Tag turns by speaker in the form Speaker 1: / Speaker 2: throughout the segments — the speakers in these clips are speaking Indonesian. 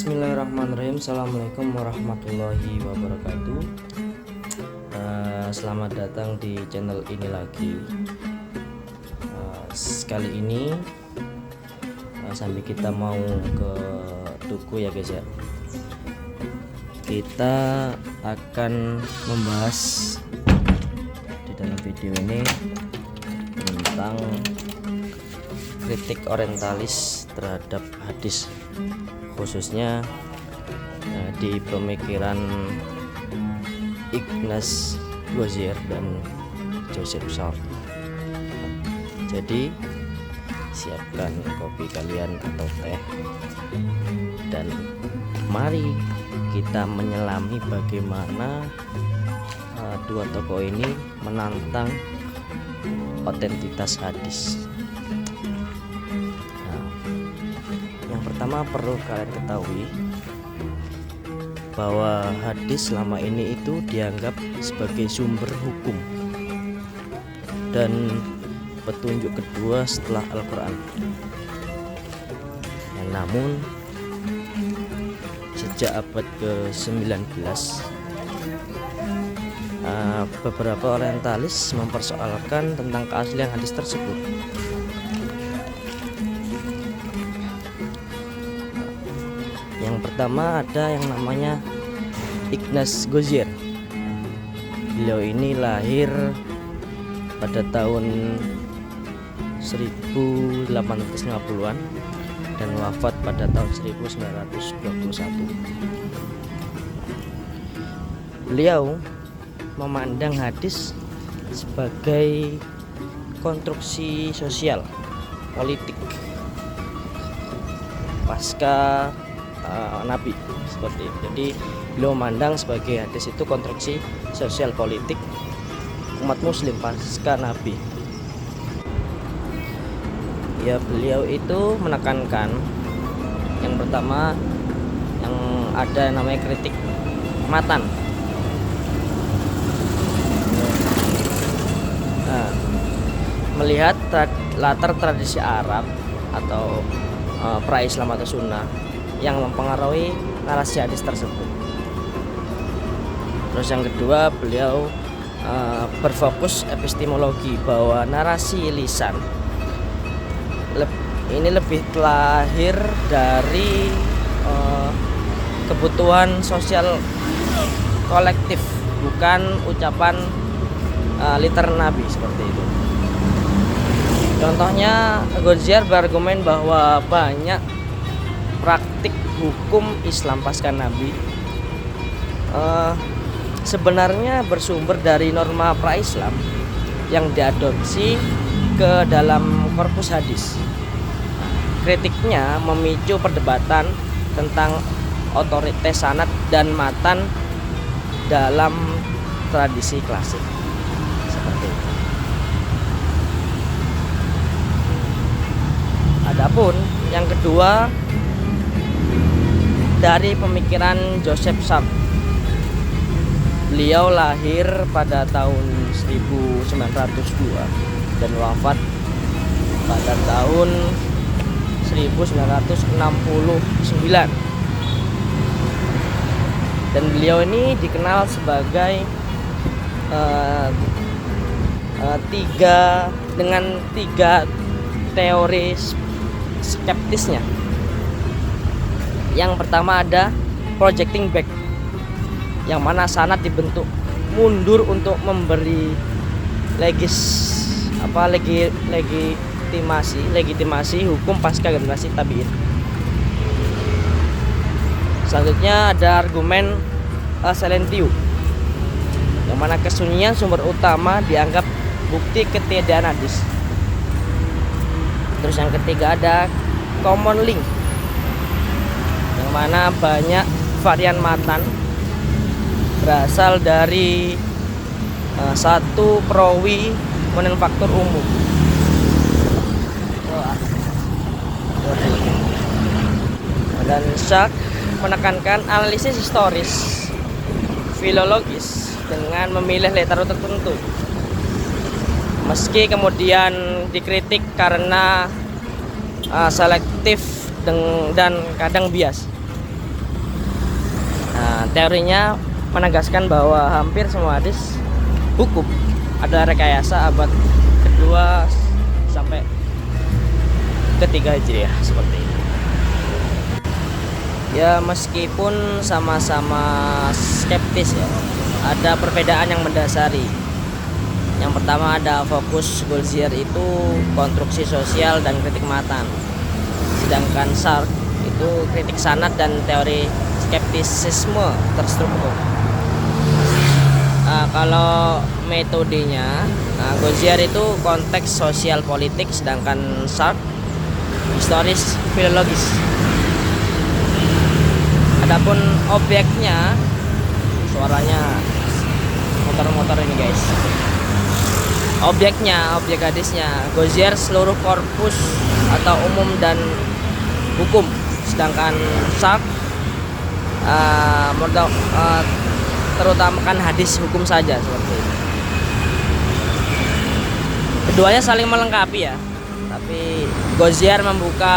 Speaker 1: Bismillahirrahmanirrahim. Assalamualaikum warahmatullahi wabarakatuh. Selamat datang di channel ini lagi. Sekali ini sambil kita mau ke tuku ya guys ya, kita akan membahas di dalam video ini tentang kritik orientalis terhadap hadis, khususnya di pemikiran Ignaz Gozier dan Joseph Short. Jadi siapkan kopi kalian atau teh, dan mari kita menyelami bagaimana dua tokoh ini menantang otentitas hadis. Yang pertama perlu kalian ketahui bahwa hadis selama ini itu dianggap sebagai sumber hukum dan petunjuk kedua setelah Al-Quran. Namun sejak abad ke-19 beberapa orientalis mempersoalkan tentang keaslian hadis tersebut. Yang pertama ada yang namanya Ignaz Gozier. Beliau ini lahir pada tahun 1850-an dan wafat pada tahun 1921. Beliau memandang hadis sebagai konstruksi sosial politik pasca Nabi, seperti itu. Jadi beliau memandang sebagai hadis itu konstruksi sosial politik umat muslim pasca Nabi. Ya, beliau itu menekankan yang pertama yang ada namanya kritik matan. Melihat latar tradisi Arab atau pra-Islam atau Sunnah yang mempengaruhi narasi hadis tersebut. Terus yang kedua, beliau berfokus epistemologi, bahwa narasi lisan ini lebih terlahir dari kebutuhan sosial kolektif, bukan ucapan liter Nabi, seperti itu. Contohnya, Gozier berargumen bahwa banyak praktik hukum Islam pasca Nabi sebenarnya bersumber dari norma pra-Islam yang diadopsi ke dalam korpus hadis. Kritiknya memicu perdebatan tentang otoritas sanad dan matan dalam tradisi klasik, seperti itu. Adapun yang kedua dari pemikiran Joseph Short. Beliau lahir pada tahun 1902 dan wafat pada tahun 1969. Dan beliau ini dikenal sebagai tiga teori skeptisnya. Yang pertama ada projecting back, yang mana sanad dibentuk mundur untuk memberi legitimasi hukum pasca generasi tabi'in. Selanjutnya ada argumen Silentio, yang mana kesunyian sumber utama dianggap bukti ketiadaan hadis. Terus yang ketiga ada common link, yang mana banyak varian matan berasal dari satu perawi manufaktur umum. Dan Short menekankan analisis historis filologis dengan memilih literatur tertentu, meski kemudian dikritik karena selektif dan kadang bias. teorinya menegaskan bahwa hampir semua hadis hukum adalah rekayasa abad kedua sampai ketiga Hijriah seperti itu. Ya meskipun sama-sama skeptis ya, ada perbedaan yang mendasari. Yang pertama ada fokus Goldziher itu konstruksi sosial dan kritik matan, sedangkan Sartre itu kritik sanad dan teori skeptisisme terstruktur. Kalau metodenya, Goldziher itu konteks sosial politik, sedangkan Sartre historis filologis. Adapun objeknya, suaranya motor-motor ini guys. Objek hadisnya Goldziher seluruh korpus atau umum dan hukum, sedangkan Sartre terutamakan hadis hukum saja seperti itu. Keduanya saling melengkapi ya, tapi Goldziher membuka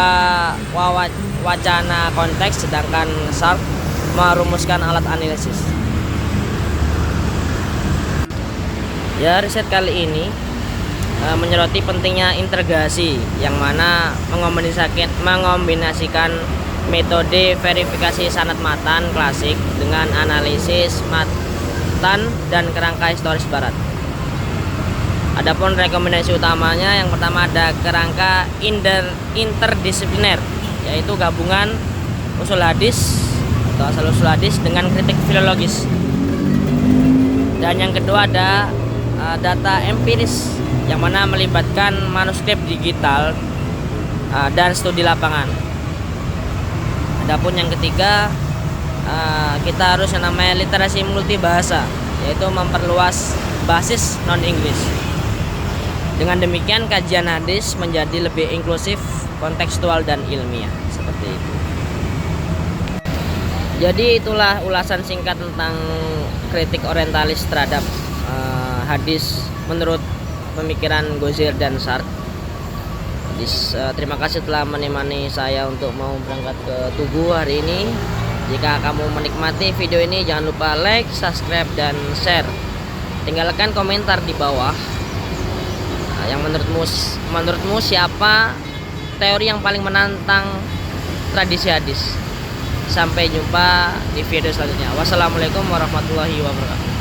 Speaker 1: wacana konteks, sedangkan Sartre merumuskan alat analisis. Ya, riset kali ini menyoroti pentingnya integrasi, yang mana mengombinasikan metode verifikasi sanad matan klasik dengan analisis matan dan kerangka historis barat. Adapun rekomendasi utamanya, yang pertama ada kerangka interdisipliner, yaitu gabungan usul hadis atau asal usul hadis dengan kritik filologis. Dan yang kedua ada data empiris, yang mana melibatkan manuskrip digital dan studi lapangan. Adapun yang ketiga, kita harus yang namanya literasi multibahasa, yaitu memperluas basis non-Inggris. Dengan demikian kajian hadis menjadi lebih inklusif, kontekstual dan ilmiah seperti itu. Jadi itulah ulasan singkat tentang kritik orientalis terhadap hadis menurut pemikiran Goldziher dan Sartre. Terima kasih telah menemani saya untuk mau berangkat ke Tugu hari ini. Jika kamu menikmati video ini, jangan lupa like, subscribe, dan share. Tinggalkan komentar di bawah. Yang menurutmu siapa teori yang paling menantang tradisi hadis? Sampai jumpa di video selanjutnya. Wassalamualaikum warahmatullahi wabarakatuh.